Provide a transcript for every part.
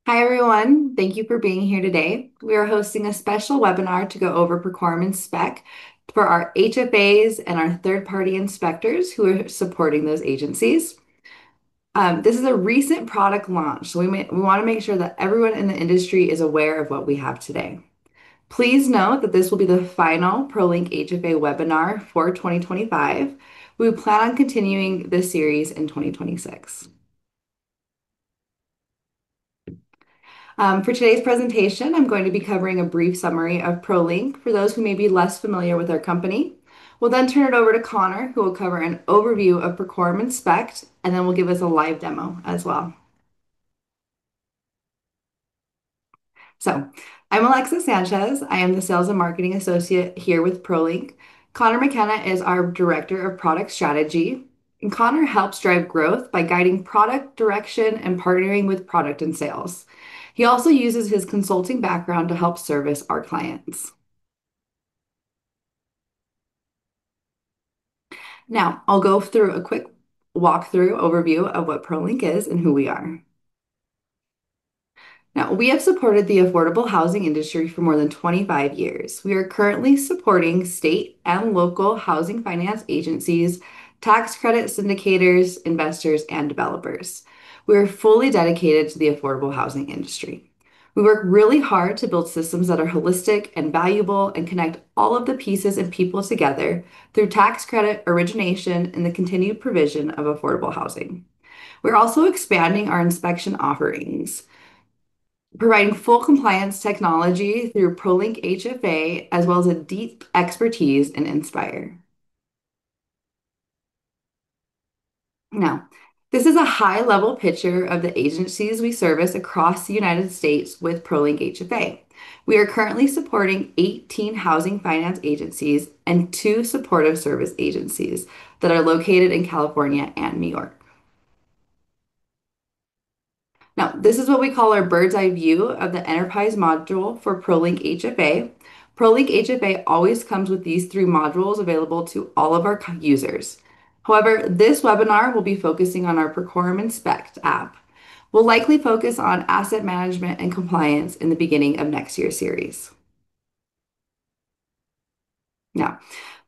Hi, everyone. Thank you for being here today. We are hosting a special webinar to go over Procorem spec for our HFAs and our third-party inspectors who are supporting those agencies. This is a recent product launch, so we want to make sure that everyone in the industry is aware of what we have today. Please note that this will be the final ProLink HFA webinar for 2025. We plan on continuing this series in 2026. For today's presentation, I'm going to be covering a brief summary of ProLink for those who may be less familiar with our company. We'll then turn it over to Connor, who will cover an overview of Procorem Inspect, and then we'll give us a live demo as well. So, I'm Alexis Sanchez. I am the Sales and Marketing Associate here with ProLink. Connor McKenna is our Director of Product Strategy, and Connor helps drive growth by guiding product direction and partnering with product and sales. He also uses his consulting background to help service our clients. Now, I'll go through a quick walkthrough overview of what ProLink is and who we are. Now, we have supported the affordable housing industry for more than 25 years. We are currently supporting state and local housing finance agencies, tax credit syndicators, investors, and developers. We are fully dedicated to the affordable housing industry. We work really hard to build systems that are holistic and valuable and connect all of the pieces and people together through tax credit origination and the continued provision of affordable housing. We're also expanding our inspection offerings, providing full compliance technology through ProLinkHFA, as well as a deep expertise in Inspire. Now, this is a high-level picture of the agencies we service across the United States with ProLinkHFA. We are currently supporting 18 housing finance agencies and two supportive service agencies that are located in California and New York. Now, this is what we call our bird's eye view of the enterprise module for ProLink HFA. ProLink HFA always comes with these three modules available to all of our users. However, this webinar will be focusing on our Procorem Inspect app. We'll likely focus on asset management and compliance in the beginning of next year's series. Now,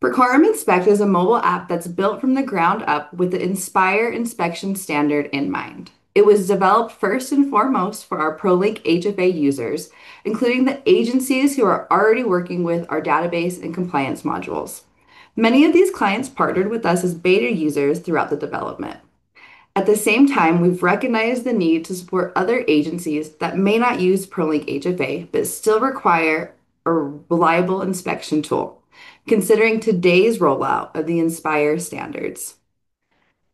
Procorem Inspect is a mobile app that's built from the ground up with the Inspire inspection standard in mind. It was developed first and foremost for our ProLink HFA users, including the agencies who are already working with our database and compliance modules. Many of these clients partnered with us as beta users throughout the development. At the same time, we've recognized the need to support other agencies that may not use ProLink HFA but still require a reliable inspection tool, considering today's rollout of the Inspire standards.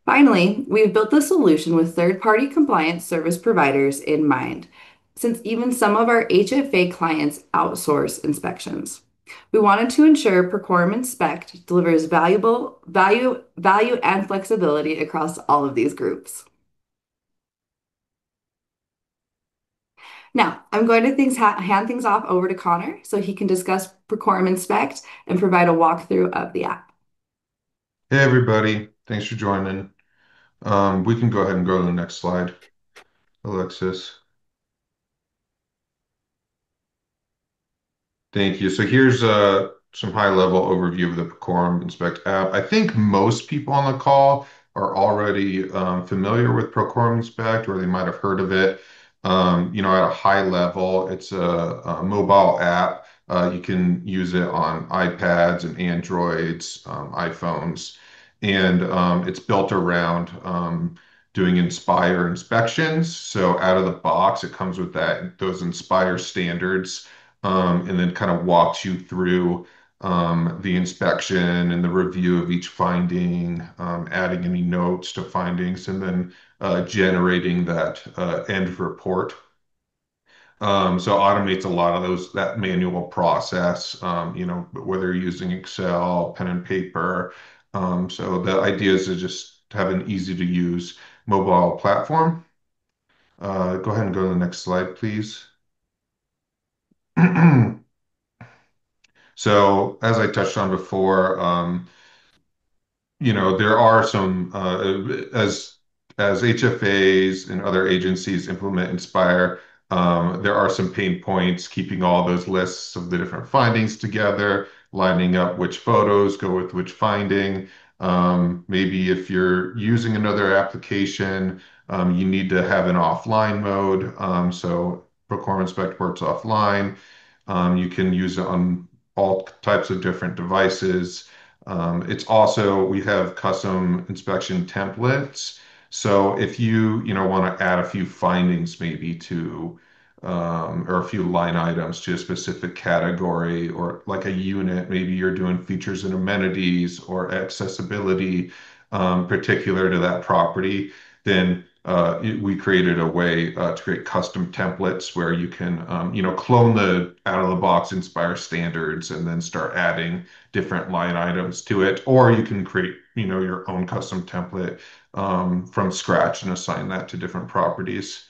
Finally, we've built the solution with third-party compliance service providers in mind, since even some of our HFA clients outsource inspections. We wanted to ensure Procorem Inspect delivers value and flexibility across all of these groups. Now, I'm going to hand things off over to Connor so he can discuss Procorem Inspect and provide a walkthrough of the app. Hey everybody, thanks for joining. We can go ahead and go to the next slide, Alexis. Thank you. So here's some high-level overview of the Procorum Inspect app. I think most people on the call are already familiar with Procorum Inspect, or they might have heard of it. At a high level, it's a mobile app. You can use it on iPads and Androids, iPhones, and it's built around doing Inspire inspections. So out of the box, it comes with those Inspire standards, and then kind of walks you through the inspection and the review of each finding, adding any notes to findings, and then generating that end report. So automates a lot of that manual process, whether you're using Excel, pen and paper. So the idea is to just have an easy to use mobile platform. Go ahead and go to the next slide, please. So as I touched on before, there are some as HFAs and other agencies implement Inspire, There are some pain points keeping all those lists of the different findings together, lining up which photos go with which finding. Maybe if you're using another application, you need to have an offline mode. So Procore Inspect works offline. You can use it on all types of different devices. It's also, we have custom inspection templates. So if you want to add a few findings maybe to, or a few line items to a specific category or like a unit, maybe you're doing features and amenities or accessibility, particular to that property, then we created a way to create custom templates where you can, clone the out of the box Inspire standards and then start adding different line items to it. Or you can create, your own custom template from scratch and assign that to different properties.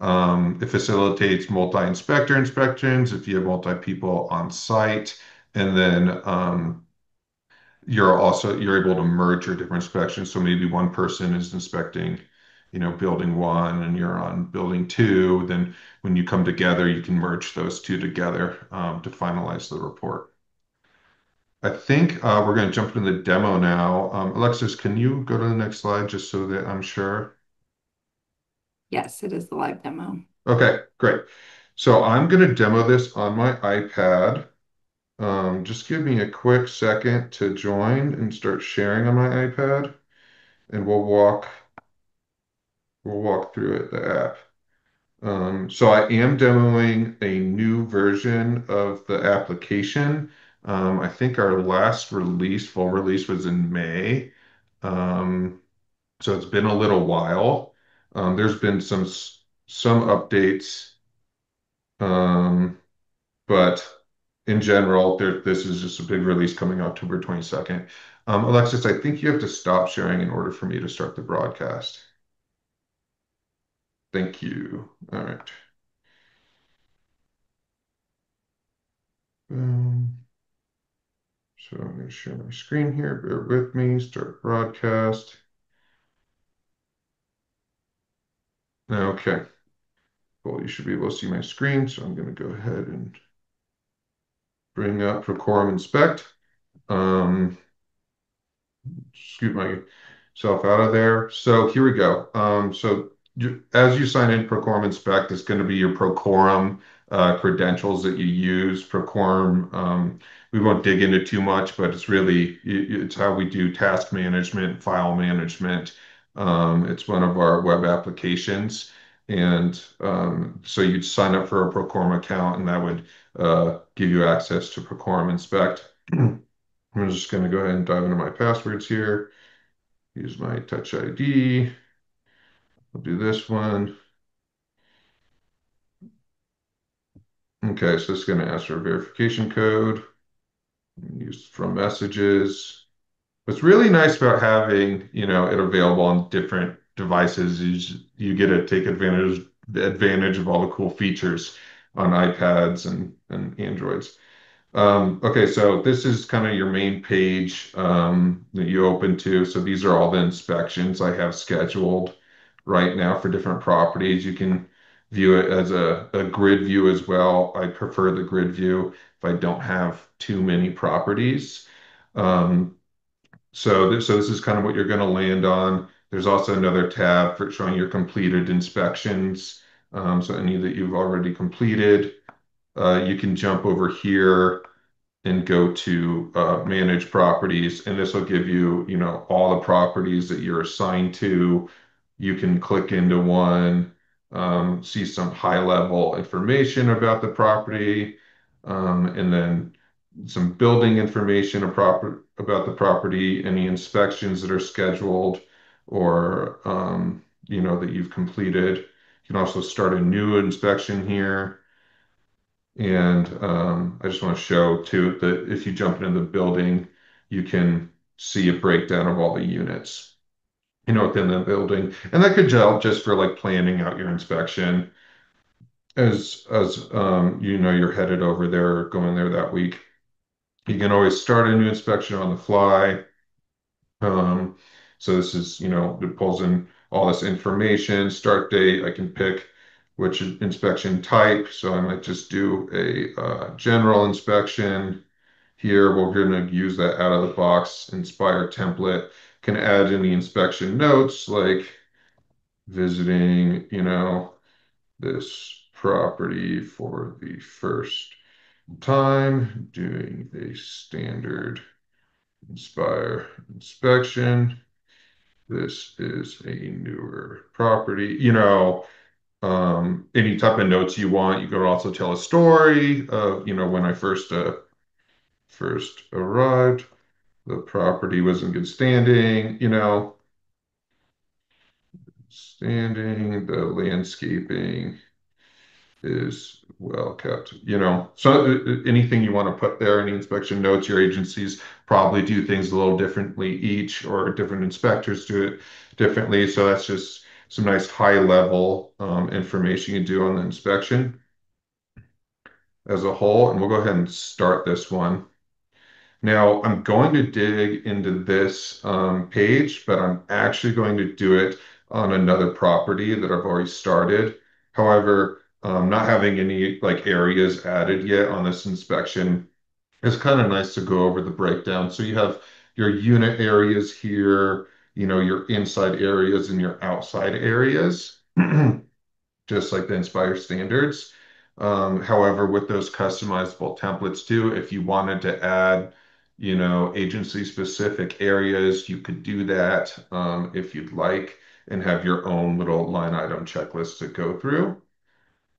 It facilitates multi-inspector inspections if you have multi-people on site. And then you're able to merge your different inspections. So maybe one person is inspecting, building one and you're on building two. Then when you come together, you can merge those two together to finalize the report. I think we're going to jump into the demo now. Alexis, can you go to the next slide just so that I'm sure? Yes, it is the live demo. Okay, great. So I'm going to demo this on my iPad. Just give me a quick second to join and start sharing on my iPad, and we'll walk through it, the app. So I am demoing a new version of the application. I think our last release, full release, was in May. Um, so it's been a little while. There's been some updates, but in general, this is just a big release coming October 22nd. Alexis, I think you have to stop sharing in order for me to start the broadcast. Thank you. All right. Um, so I'm going to share my screen here. Bear with me. Start broadcast. Okay. Well, you should be able to see my screen. So I'm going to go ahead and bring up Procorem Inspect. Um, Scoot myself out of there. So here we go. As you sign in Procorum Inspect, it's going to be your Procorum credentials that you use. Procorum, we won't dig into too much, but it's how we do task management, file management. It's one of our web applications. And so you'd sign up for a Procorum account, and that would give you access to Procorum Inspect. I'm just going to go ahead and dive into my passwords here. Use my Touch ID. I'll do this one. Okay, so it's going to ask for a verification code. Use from messages. What's really nice about having, it available on different devices is you get to take advantage of all the cool features on iPads and Androids. Okay, so this is kind of your main page that you open to. So these are all the inspections I have scheduled right now for different properties. You can view it as a grid view as well. I prefer the grid view if I don't have too many properties. Um, so this is kind of what you're going to land on. There's also another tab for showing your completed inspections. So any that you've already completed, you can jump over here and go to manage properties, and this will give you, all the properties that you're assigned to. You can click into one, see some high level information about the property, and then some building information about the property, any inspections that are scheduled or, that you've completed. You can also start a new inspection here. And I just want to show too that if you jump into the building, you can see a breakdown of all the units, within the building. And that could help just for like planning out your inspection as you're headed over there or going there that week. You can always start a new inspection on the fly. Um, so this is, it pulls in all this information, start date. I can pick which is inspection type. So I might just do a general inspection. Here, we're going to use that out of the box Inspire template. Can add any inspection notes like visiting, this property for the first time, doing a standard Inspire inspection. This is a newer property. Any type of notes you want. You could also tell a story of, when I first arrived, the property was in good standing, the landscaping is well kept, So anything you want to put there, any inspection notes, your agencies probably do things a little differently each, or different inspectors do it differently. So that's just some nice high level information you do on the inspection as a whole. And we'll go ahead and start this one. Now, I'm going to dig into this page, but I'm actually going to do it on another property that I've already started. However, not having any like areas added yet on this inspection, it's kind of nice to go over the breakdown. So you have your unit areas here, your inside areas and your outside areas. Just like the Inspire standards. However, with those customizable templates too, if you wanted to add, agency specific areas, you could do that if you'd like and have your own little line item checklist to go through.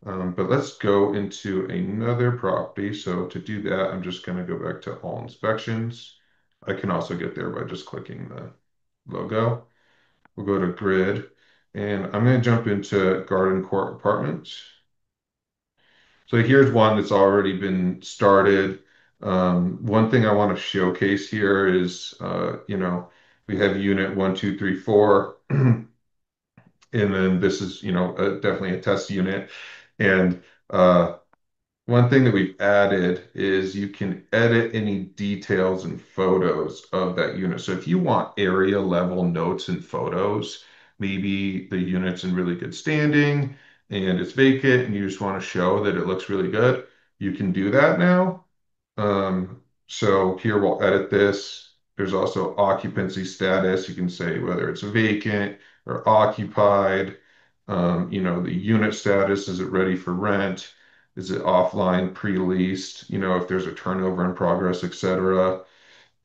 But let's go into another property. So to do that, I'm just going to go back to all inspections. I can also get there by just clicking the logo. We'll go to grid, and I'm going to jump into garden court apartments. So here's one that's already been started. One thing I want to showcase here is, we have unit 1, 2, 3, 4, and then this is, definitely a test unit. And one thing that we've added is you can edit any details and photos of that unit. So if you want area level notes and photos, maybe the unit's in really good standing and it's vacant and you just want to show that it looks really good, you can do that now. So here we'll edit this. There's also occupancy status. You can say whether it's vacant or occupied. The unit status, is it ready for rent? Is it offline, pre-leased? If there's a turnover in progress, etc.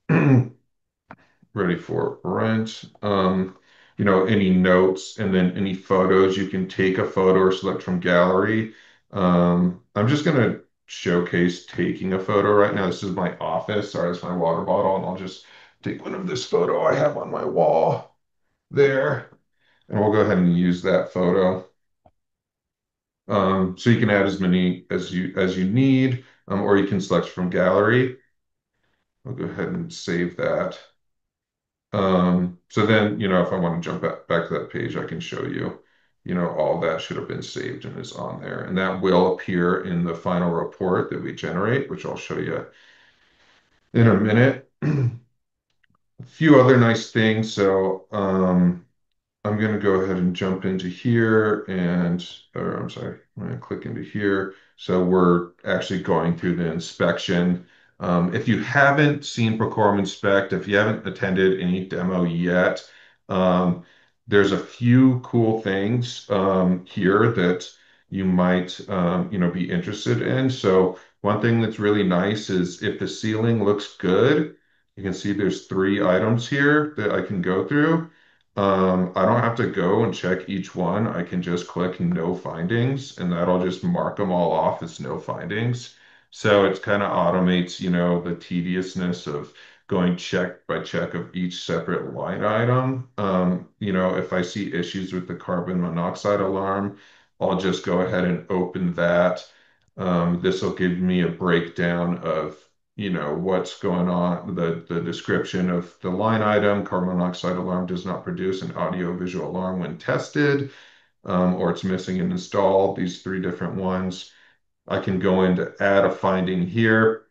Ready for rent. Any notes and then any photos. You can take a photo or select from gallery. I'm just gonna showcase taking a photo right now. This is my office. Sorry, it's my water bottle, and I'll just take one of this photo I have on my wall there, and we'll go ahead and use that photo. So you can add as many as you need, or you can select from gallery. I'll go ahead and save that. So then, if I want to jump back to that page, I can show you, all that should have been saved and is on there. And that will appear in the final report that we generate, which I'll show you in a minute. A few other nice things. So I'm going to go ahead and jump into here or I'm sorry, I'm going to click into here. So we're actually going through the inspection. If you haven't seen Procorem Inspect, if you haven't attended any demo yet, there's a few cool things here that you might, be interested in. So one thing that's really nice is if the ceiling looks good, you can see there's 3 items here that I can go through. I don't have to go and check each one. I can just click no findings and that'll just mark them all off as no findings. So it kind of automates, the tediousness of going check by check of each separate line item. If I see issues with the carbon monoxide alarm, I'll just go ahead and open that. This will give me a breakdown of what's going on, the description of the line item. Carbon monoxide alarm does not produce an audio visual alarm when tested, or it's missing and installed, these 3 different ones. I can go in to add a finding here.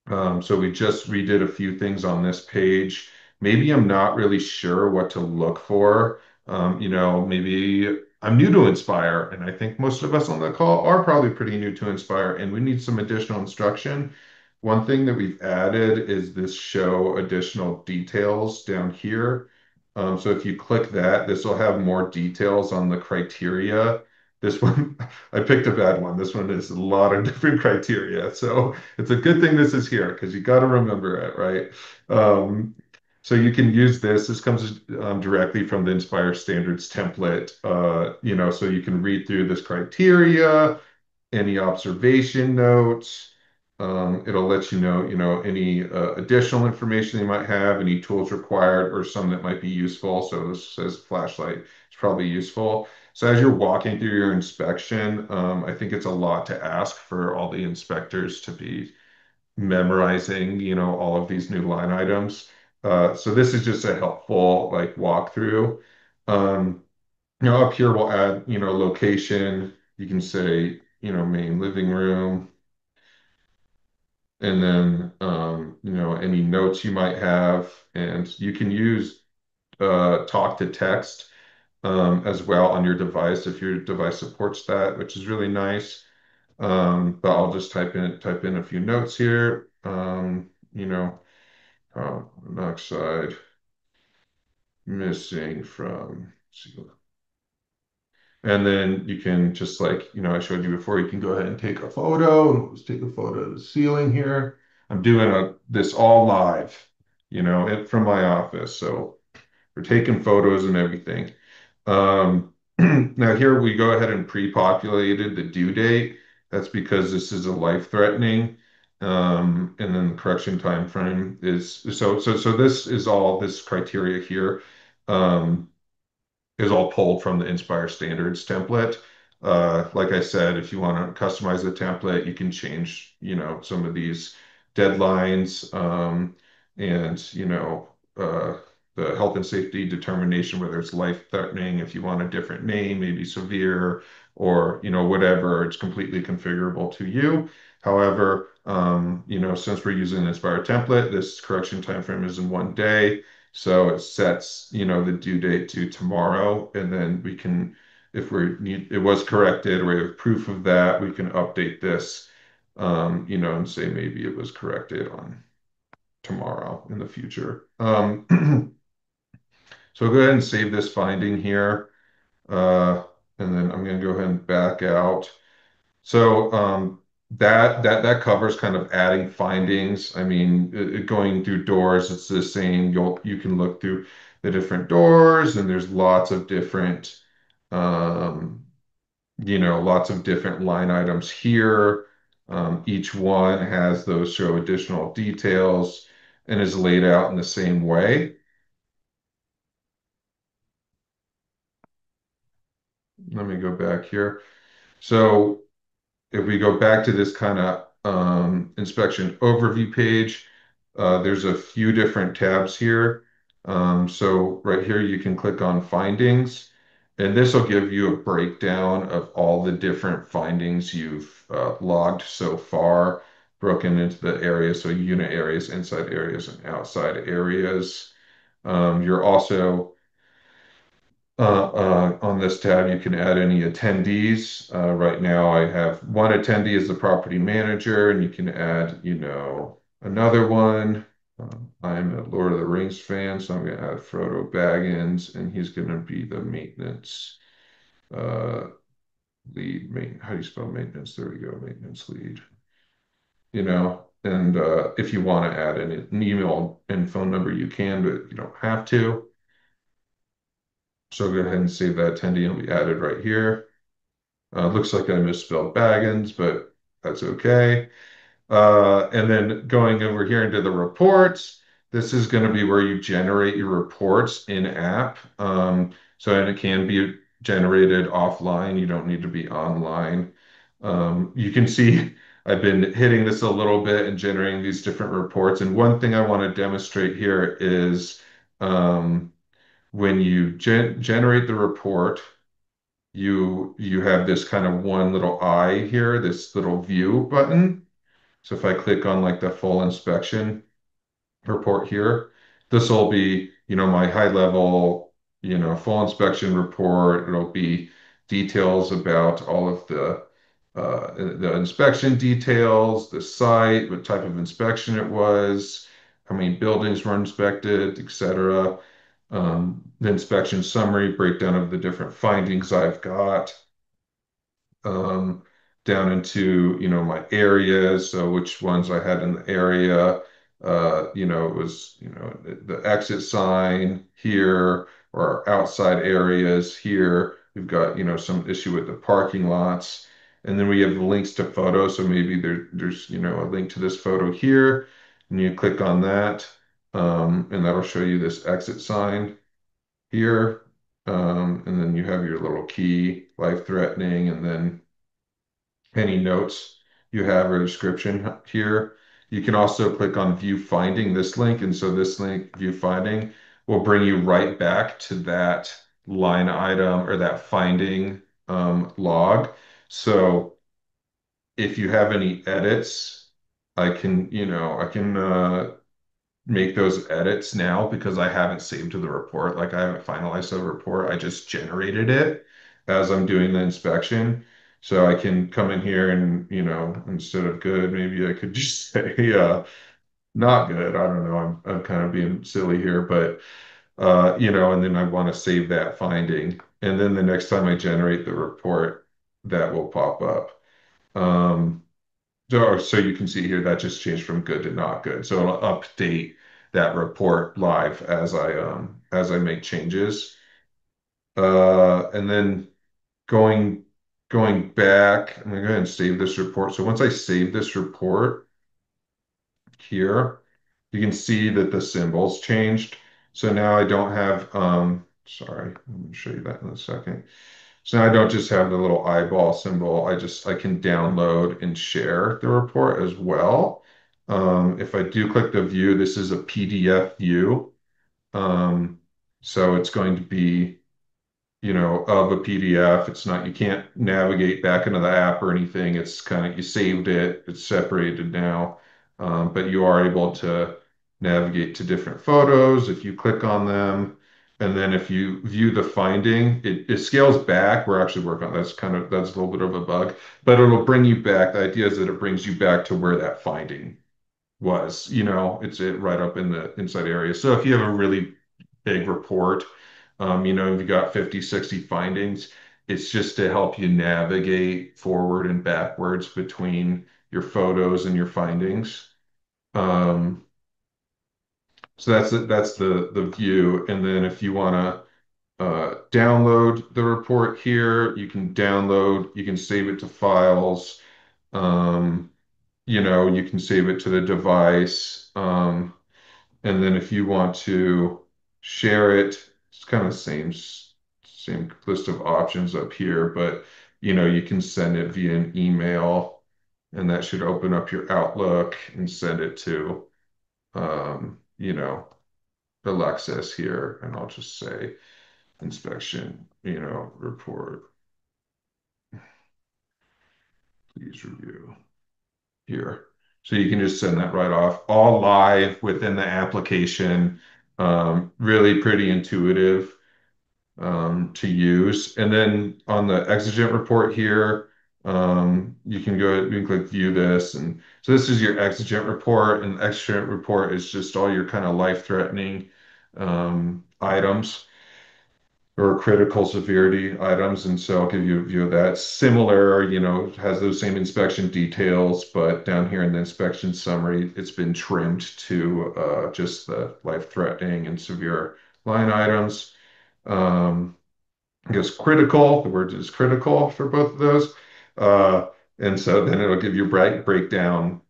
So we just redid a few things on this page. Maybe I'm not really sure what to look for. Maybe I'm new to Inspire, and I think most of us on the call are probably pretty new to Inspire, and we need some additional instruction. One thing that we've added is this show additional details down here. So if you click that, this will have more details on the criteria. This one, I picked a bad one. This one is a lot of different criteria. So it's a good thing this is here because you got to remember it, right? Um, so you can use this. This comes directly from the Inspire Standards template. So you can read through this criteria, any observation notes. It'll let any additional information you might have, any tools required, or some that might be useful. So this says flashlight. It's probably useful. So as you're walking through your inspection, I think it's a lot to ask for all the inspectors to be memorizing, all of these new line items. So this is just a helpful like walkthrough. Um, Up here we'll add, location. You can say, main living room, and then any notes you might have, and you can use talk to text as well on your device if your device supports that, which is really nice. But I'll just type in a few notes here. Carbon monoxide missing from, and then you can just like, I showed you before, you can go ahead and take a photo. And let's take a photo of the ceiling here. I'm doing this all live, from my office. So we're taking photos and everything. Now here we go ahead and pre-populated the due date. That's because this is a life-threatening. And then the correction time frame is so this is all this criteria here. Um, is all pulled from the Inspire Standards template. Like I said, if you want to customize the template, you can change, some of these deadlines, and, the health and safety determination, whether it's life-threatening, if you want a different name, maybe severe, or, whatever, it's completely configurable to you. However, since we're using an Inspire template, this correction time frame is in 1 day. So it sets, the due date to tomorrow, and then we can, if it was corrected, or we have proof of that, we can update this, and say maybe it was corrected on tomorrow in the future. So go ahead and save this finding here, uh, and then I'm going to go ahead and back out. So that covers kind of adding findings. I mean, going through doors, it's the same. You can look through the different doors, and there's um, lots of different line items here. Each one has those show additional details and is laid out in the same way. Let me go back here. So if we go back to this kind of inspection overview page, there's a few different tabs here. So right here, you can click on findings, and this will give you a breakdown of all the different findings you've logged so far, broken into the areas, so unit areas, inside areas, and outside areas. You're also on this tab, you can add any attendees. Right now, I have one attendee as the property manager, and you can add, another one. I'm a Lord of the Rings fan, so I'm going to add Frodo Baggins, and he's going to be the maintenance uh, lead. How do you spell maintenance? There we go, maintenance lead. And if you want to add an email and phone number, you can, but you don't have to. So go ahead and save that attendee, and it'll be added right here. Looks like I misspelled Baggins, but that's okay. And then going over here into the reports, this is going to be where you generate your reports in app. And it can be generated offline. You don't need to be online. You can see I've been hitting this a little bit and generating these different reports. And one thing I want to demonstrate here is when you generate the report, you have this kind of one little eye here, this little view button. So if I click on like the full inspection report here, this will be, my high level, full inspection report. It'll be details about all of the inspection details, the site, what type of inspection it was, how many buildings were inspected, etc. The inspection summary, breakdown of the different findings I've got, um, down into, my areas, so which ones I had in the area. It was, the exit sign here or outside areas here. We've got, some issue with the parking lots. And then we have the links to photos. So maybe there's, a link to this photo here, and you click on that, and that'll show you this exit sign here. And then you have your little key, life-threatening, and then any notes you have or description here. You can also click on view finding this link. And so this link, view finding, will bring you right back to that line item or that finding log. So if you have any edits, I can make those edits now because I haven't saved to the report. Like I haven't finalized the report. I just generated it as I'm doing the inspection. So I can come in here and, instead of good, maybe I could just say not good. I don't know. I'm kind of being silly here, but and then I want to save that finding. And then the next time I generate the report, that will pop up. Um, so you can see here that just changed from good to not good. So it'll update that report live as I make changes. And then going going back, I'm gonna go ahead and save this report. So once I save this report here, you can see that the symbols changed. So now I don't have sorry, let me show you that in a second. So now I don't just have the little eyeball symbol. I can download and share the report as well. If I do click the view, this is a PDF view. Um, so it's going to be, of a PDF. It's not, you can't navigate back into the app or anything. It's kind of, you saved it, it's separated now. But you are able to navigate to different photos if you click on them. And then if you view the finding, it scales back. We're actually working on that's a little bit of a bug, but it'll bring you back. The idea is that it brings you back to where that finding was. It's it right up in the inside area. So if you have a really big report, if you got 50, 60 findings, it's just to help you navigate forward and backwards between your photos and your findings. Um, so that's the view. And then if you want to download the report here, you can download, you can save it to files. Um, you can save it to the device. And then if you want to share it, it's kind of the same list of options up here, but you can send it via an email, and that should open up your Outlook and send it to um, you know, Alexis here, and I'll just say inspection, report, please review here. So you can just send that right off, all live within the application. Really pretty intuitive to use. And then on the exigent report here, you can click view this. And so this is your exigent report, and the exigent report is just all your kind of life-threatening items or critical severity items. And so I'll give you a view of that. Similar, has those same inspection details, but down here in the inspection summary, it's been trimmed to just the life-threatening and severe line items. Um, I guess critical, the word is critical for both of those. Uh, and so then it'll give you a breakdown,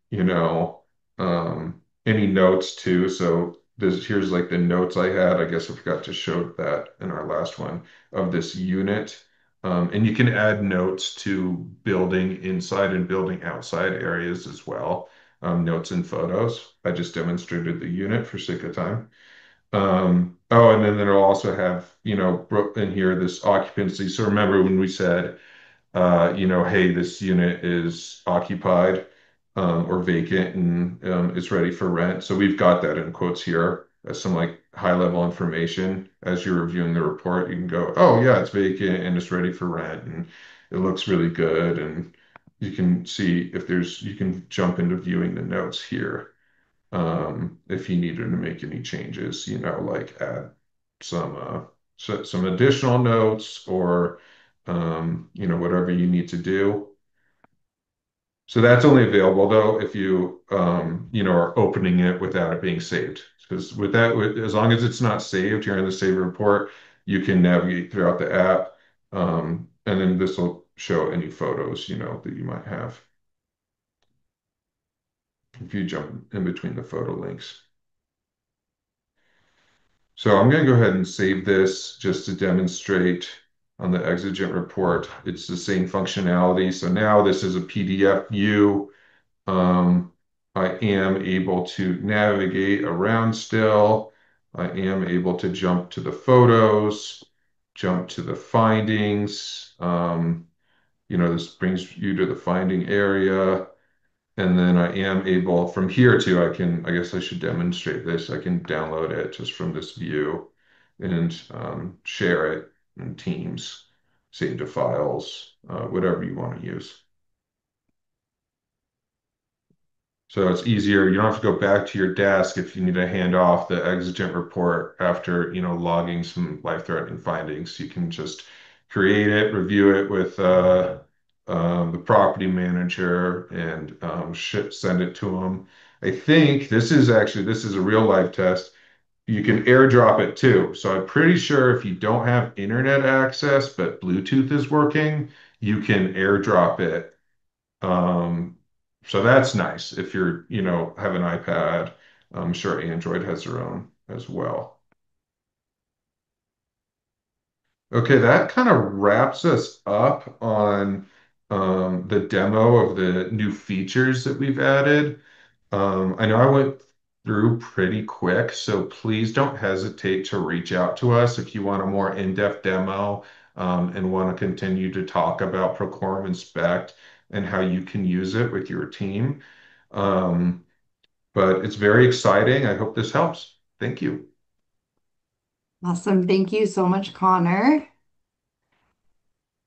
any notes too. So here's like the notes I had. I guess I forgot to show that in our last one of this unit. And you can add notes to building inside and building outside areas as well. Notes and photos. I just demonstrated the unit for sake of time. And then it'll also have, in here this occupancy. So remember when we said, hey, this unit is occupied or vacant and it's ready for rent. So we've got that in quotes here as some like high level information as you're reviewing the report. You can go, oh yeah, it's vacant and it's ready for rent and it looks really good. And you can see if you can jump into viewing the notes here. If you needed to make any changes, like add some, some additional notes or, whatever you need to do. So that's only available though if you are opening it without it being saved. Because as long as it's not saved here in the save report, you can navigate throughout the app. And then this will show any photos, that you might have if you jump in between the photo links. So I'm going to go ahead and save this just to demonstrate on the exigent report. It's the same functionality. So now this is a PDF view. Um, I am able to navigate around still. I am able to jump to the photos, jump to the findings. This brings you to the finding area. And then I am able from here to, I guess I should demonstrate this. I can download it just from this view and share it in Teams, save to files, whatever you want to use. So it's easier. You don't have to go back to your desk if you need to hand off the exigent report after, logging some life-threatening findings. You can just create it, review it with the property manager, and send it to them. I think this is a real life test. You can airdrop it too. So I'm pretty sure if you don't have internet access, but Bluetooth is working, you can airdrop it um, so that's nice if have an iPad. I'm sure Android has their own as well. Okay, that kind of wraps us up on the demo of the new features that we've added. I know I went through pretty quick, so please don't hesitate to reach out to us if you want a more in-depth demo and want to continue to talk about Procore Inspect and how you can use it with your team. Um, but it's very exciting. I hope this helps. Thank you. Awesome. Thank you so much, Connor.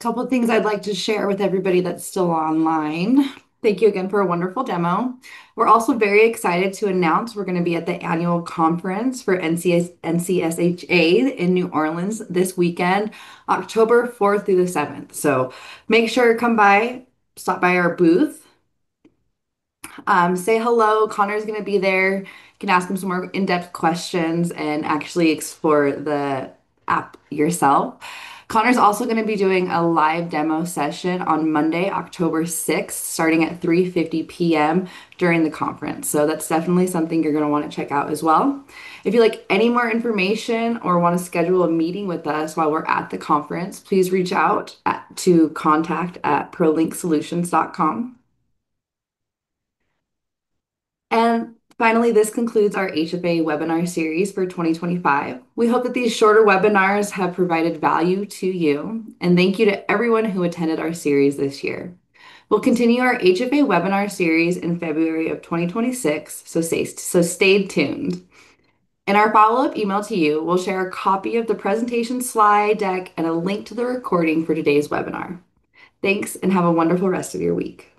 Couple of things I'd like to share with everybody that's still online. Thank you again for a wonderful demo. We're also very excited to announce we're going to be at the annual conference for NCSHA in New Orleans this weekend, October 4th through the 7th. So make sure to come by, stop by our booth. Say hello. Connor's going to be there. You can ask him some more in-depth questions and actually explore the app yourself. Connor's also going to be doing a live demo session on Monday, October 6th, starting at 3:50 p.m. during the conference. So that's definitely something you're going to want to check out as well. If you'd like any more information or want to schedule a meeting with us while we're at the conference, please reach out to contact@prolinksolutions.com. And finally, this concludes our HFA webinar series for 2025. We hope that these shorter webinars have provided value to you, and thank you to everyone who attended our series this year. We'll continue our HFA webinar series in February of 2026, so stay tuned. In our follow-up email to you, we'll share a copy of the presentation slide deck and a link to the recording for today's webinar. Thanks, and have a wonderful rest of your week.